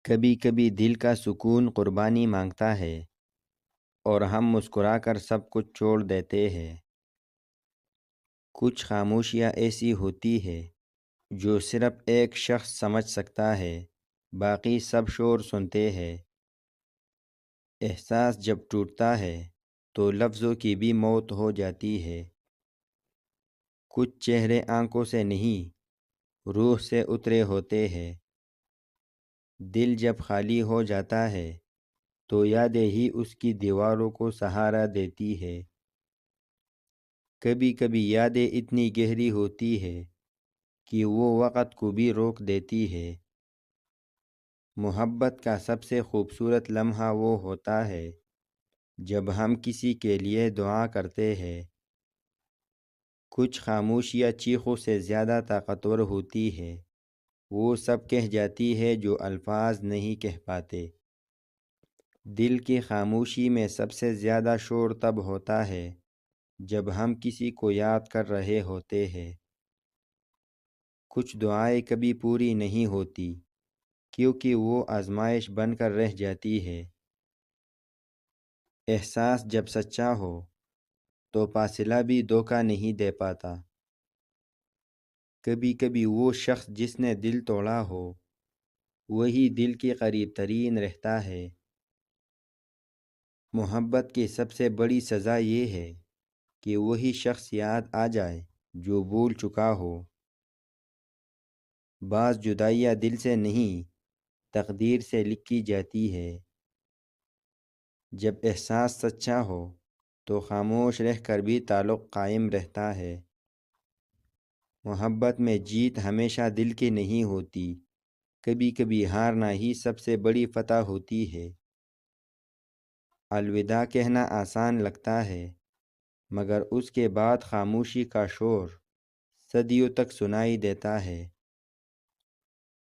کبھی کبھی دل کا سکون قربانی مانگتا ہے اور ہم مسکرا کر سب کچھ چھوڑ دیتے ہیں۔ کچھ خاموشیاں ایسی ہوتی ہے جو صرف ایک شخص سمجھ سکتا ہے، باقی سب شور سنتے ہیں۔ احساس جب ٹوٹتا ہے تو لفظوں کی بھی موت ہو جاتی ہے۔ کچھ چہرے آنکھوں سے نہیں، روح سے اترے ہوتے ہیں۔ دل جب خالی ہو جاتا ہے تو یادیں ہی اس کی دیواروں کو سہارا دیتی ہے۔ کبھی کبھی یادیں اتنی گہری ہوتی ہے کہ وہ وقت کو بھی روک دیتی ہے۔ محبت کا سب سے خوبصورت لمحہ وہ ہوتا ہے جب ہم کسی کے لیے دعا کرتے ہیں۔ کچھ خاموشیاں چیخوں سے زیادہ طاقتور ہوتی ہے، وہ سب کہہ جاتی ہے جو الفاظ نہیں کہہ پاتے۔ دل کی خاموشی میں سب سے زیادہ شور تب ہوتا ہے جب ہم کسی کو یاد کر رہے ہوتے ہیں۔ کچھ دعائیں کبھی پوری نہیں ہوتی کیونکہ وہ آزمائش بن کر رہ جاتی ہے۔ احساس جب سچا ہو تو فاصلہ بھی دھوکہ نہیں دے پاتا۔ کبھی کبھی وہ شخص جس نے دل توڑا ہو وہی دل کے قریب ترین رہتا ہے۔ محبت کی سب سے بڑی سزا یہ ہے کہ وہی شخص یاد آ جائے جو بھول چکا ہو۔ بعض جدائیاں دل سے نہیں، تقدیر سے لکھی جاتی ہے۔ جب احساس سچا ہو تو خاموش رہ کر بھی تعلق قائم رہتا ہے۔ محبت میں جیت ہمیشہ دل کی نہیں ہوتی، کبھی کبھی ہارنا ہی سب سے بڑی فتح ہوتی ہے۔ الوداع کہنا آسان لگتا ہے، مگر اس کے بعد خاموشی کا شور صدیوں تک سنائی دیتا ہے۔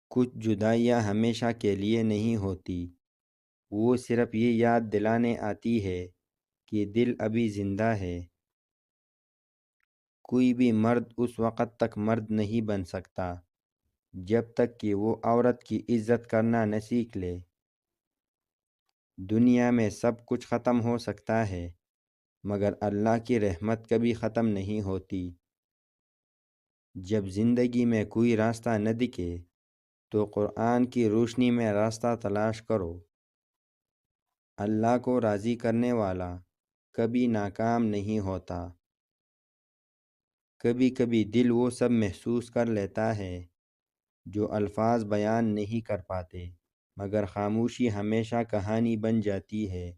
کچھ جدائیاں ہمیشہ کے لیے نہیں ہوتی، وہ صرف یہ یاد دلانے آتی ہے کہ دل ابھی زندہ ہے۔ کوئی بھی مرد اس وقت تک مرد نہیں بن سکتا جب تک کہ وہ عورت کی عزت کرنا نہ سیکھ لے۔ دنیا میں سب کچھ ختم ہو سکتا ہے، مگر اللہ کی رحمت کبھی ختم نہیں ہوتی۔ جب زندگی میں کوئی راستہ نہ دکھے تو قرآن کی روشنی میں راستہ تلاش کرو۔ اللہ کو راضی کرنے والا کبھی ناکام نہیں ہوتا۔ کبھی کبھی دل وہ سب محسوس کر لیتا ہے جو الفاظ بیان نہیں کر پاتے، مگر خاموشی ہمیشہ کہانی بن جاتی ہے۔